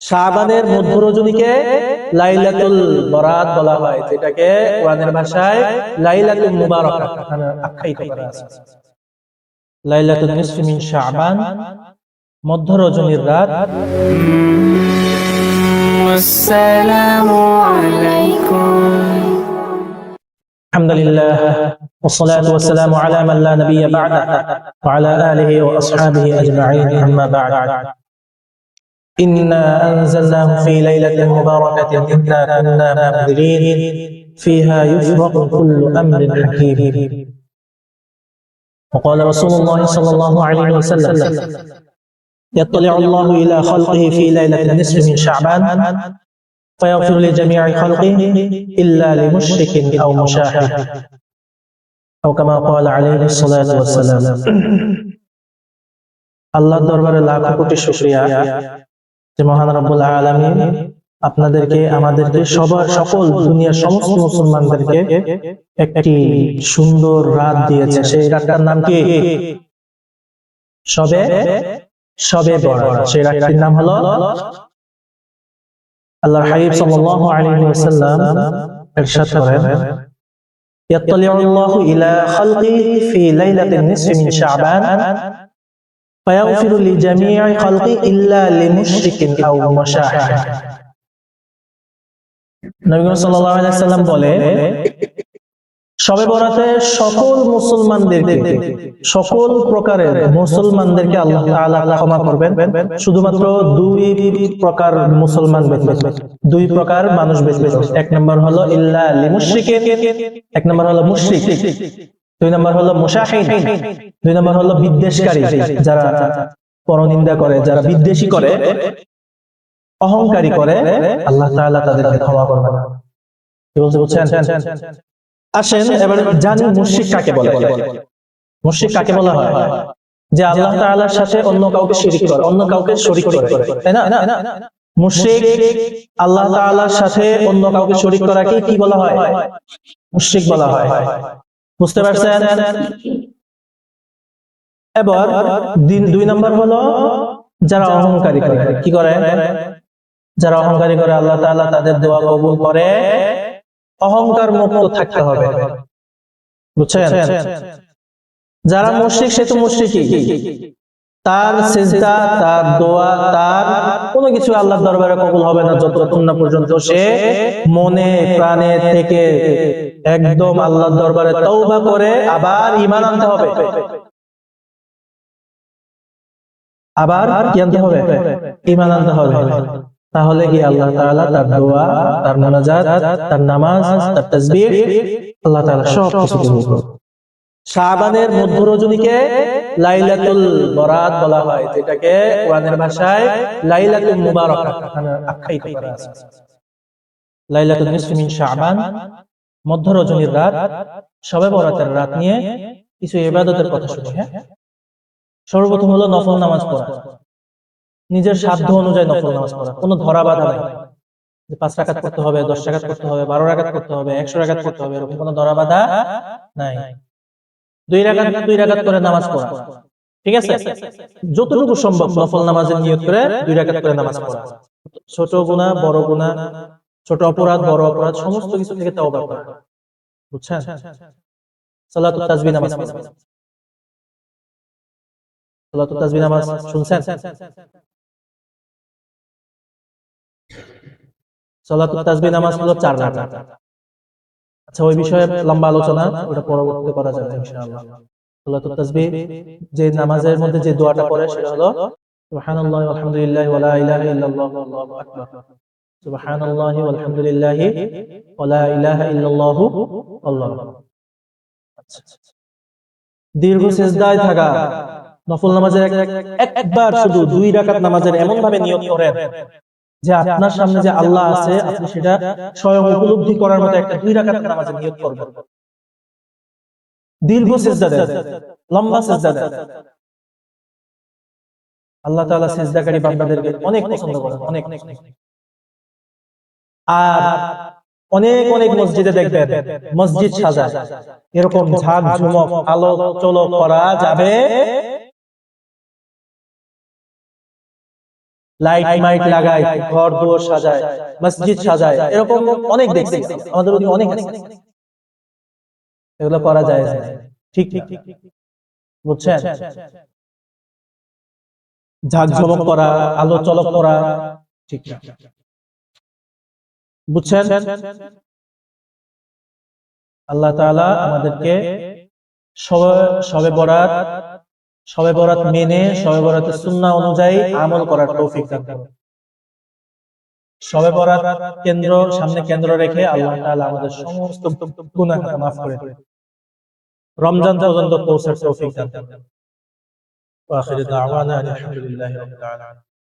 শাবানের মধ্য রজনীকে লাইলাতুল বরাত বলা হয়, যেটাকে কোরআনের ভাষায় লাইলাতুল মুবারাকা আখ্যায়িত করা আছে। লাইলাতুন নিসফি মিন শাবান, মধ্য রজনীর রাত। আসসালামু আলাইকুম। আলহামদুলিল্লাহ ওয়াসসালাতু ওয়াসসালামু আলা মান লা নাবিয়্যা বা'দাহু ওয়া আলা আলিহি ওয়া আসহাবিহি আজমাইন, আম্মা বা'দ। إنا أنزلناه في ليلة مباركة إنا كنا منذرين فيها يفرق كل أمر حكيم. وقال رسول الله صلى الله عليه وسلم: يطلع الله إلى خلقه في ليلة النصف من شعبان فيغفر لجميع خلقه إلا لمشرك أو مشاحن، أو كما قال عليه الصلاة والسلام. আল্লাহর দরবারে লাখো কোটি শুকরিয়া যে মহান রব্বুল আলামিন আপনাদেরকে, আমাদেরকে, সকল দুনিয়ার সমস্ত মুসলমানদেরকে একটি সুন্দর রাত দিয়েছে। সেই রাতটার নাম কি? শবে বরাত। সেই রাতটির নাম হলো, আল্লাহর হাবিব সাল্লাল্লাহু আলাইহি ওয়াসাল্লাম ইরশাদ করেন, ইয়াত্তালিউল্লাহু ইলা খালকিহি ফি লাইলাতিন নিসফি মিন শাবান ফায়াগফিরু লিজামিই খালকি ইল্লা লিমুশরিকিন আও মুশাহিন। নবী সাল্লাল্লাহু আলাইহি ওয়াসাল্লাম বলে, শবে বরাতে সকল মুসলমানদেরকে, সকল প্রকারের মুসলমানদেরকে আল্লাহ তাআলা ক্ষমা করবেন, শুধুমাত্র দুই প্রকার মুসলমান ব্যতীত, দুই প্রকার মানুষ ব্যতীত। এক নম্বর হলো ইল্লা লিমুশরিকিন, এক নম্বর হলো মুশরিক, দুই নম্বর হলো মুশাহিন, দুই নম্বর হলো বিদ্বেষকারী, যারা পরনিন্দা করে, যারা বিদ্বেষী করে, অহংকারী করে, আল্লাহ তাআলা তাদেরকে ক্ষমা করবেন। কি বলতে বুঝছেন? আসেন এবার জানি মুশরিক কাকে বলে। মুশরিক কাকে বলা হয়? যে আল্লাহ তাআলার সাথে অন্য কাউকে শিরিক করে, অন্য কাউকে শরীক করে, তাই না? মুশরিক আল্লাহ তাআলার সাথে অন্য কাউকে শরীক করাকে কি বলা হয়? মুশরিক বলা হয়। বুঝতে পারছেন? এবার দুই নম্বর হলো যারা অহংকারী করে। কি করে? যারা অহংকারী করে আল্লাহ তাআলা তাদের দোয়া কবুল করে। অহংকার মুক্ত থাকতে হবে, বুঝছেন? যারা মুশরিক সে তো মুশরিকই, তার সিজদা, তার দোয়া, তার কোনো কিছু আল্লাহর দরবারে কবুল হবে না যতক্ষণ না পর্যন্ত সে মনে প্রাণে থেকে একদম আল্লাহর দরবারে তওবা করে আবার ঈমান আনতে হবে। আবার কি আনতে হবে? ঈমান আনতে হবে। তাহলে কি আল্লাহ তাআলা তার দোয়া, তার মুনাজাত, তার নামাজ, তার তাসবিহ আল্লাহ তাআলা সব কিছু কবুল করবে। শাবানের মধ্য রজনীকে লাইলাতুল বরাত বলা হয়, যেটাকে কোরআনের ভাষায় লাইলাতুল মুবারাকা আখ্যায়িত করা আছে। লাইলাতুন নিসফি মিন শাবান, মধ্য রজনীর রাত, শবে বরাতের রাত নিয়ে কিছু ইবাদতের কথা শুনি। হ্যাঁ, সর্বপ্রথম হলো নফল নামাজ পড়া। নিজের সাধ্য অনুযায়ী নফল নামাজ পড়া, কোনো ধরা বাধা নাই যে 5 রাকাত করতে হবে, 10 রাকাত করতে হবে, 12 রাকাত করতে হবে, 100 রাকাত করতে হবে, এরকম কোনো ধরা বাধা নাই। 2 রাকাত করে নামাজ পড়া, ঠিক আছে? যতটুকু সম্ভব নফল নামাজের নিয়ত করে 2 রাকাত করে নামাজ পড়া। ছোট গুনাহ, বড় গুনাহ, ছোট অপরাধ, বড় অপরাধ, সমস্ত কিছু থেকে তওবা করা, বুঝছেন? সালাতুত তাসবিহ নামাজ পড়া। সালাতুত তাসবিহ নামাজ শুনছেন? সালাতুত তাসবিহ নামাজ হলো 4 রাকাত। আচ্ছা, ওই বিষয়ে লম্বা আলোচনা ওটা পরবর্তীতে করা যাবে ইনশাআল্লাহ। সালাতুত তাসবিহ যে নামাজের মধ্যে যে দোয়াটা পড়ে সেটা হলো সুবহানাল্লাহি ওয়া আলহামদুলিল্লাহি ওয়া লা ইলাহা ইল্লাল্লাহু আল্লাহু আকবার, সুবহানাল্লাহি ওয়া আলহামদুলিল্লাহি ওয়া লা ইলাহা ইল্লাল্লাহু আল্লাহু আকবার। আচ্ছা, দীর্ঘ সিজদায় থাকা, নফল নামাজের একবার শুধু 2 রাকাত নামাজের এমন ভাবে নিয়ত করেন যে আপনার সামনে যে আল্লাহ আছে, আপনি সেটা স্বয়ং উপলব্ধি করার মতো একটা 2 রাকাত নামাজের নিয়ত করবেন। দীর্ঘ সিজদা দেন, লম্বা সিজদা দেন। আল্লাহ তাআলা সিজদাকারী বান্দাদেরকে অনেক পছন্দ করেন, অনেক। আর অনেক অনেক মসজিদে দেখবেন মসজিদ সাজায়, এরকম ঝাঁক ঝুমক আলো চলো করা যাবে লাইট মাইট লাগায়, ঘর দুয়ার সাজায়, মসজিদ সাজায়, এরকম অনেক দেখছি, আমাদের ওদিকে অনেক আছে। এগুলো করা যায় না, ঠিক না, বুঝছেন? ঝাঁকঝমক করা, আলো চলক করা ঠিক না, বুঝছেন? আল্লাহ তাআলা আমাদেরকে শবে বরাত মেনে, শবে বরাতের সুন্নাহ অনুযায়ী আমল করার তৌফিক দান করুন। শবে বরাত সামনে কেন্দ্র রেখে আল্লাহ তাআলা আমাদের সমস্ত গুনাহ মাফ করে দেন, রমজান পর্যন্ত পৌঁছার তৌফিক দান করুন। ওয়া আখিরু দাওয়ানা আলহামদুলিল্লাহি রাব্বিল আলামিন।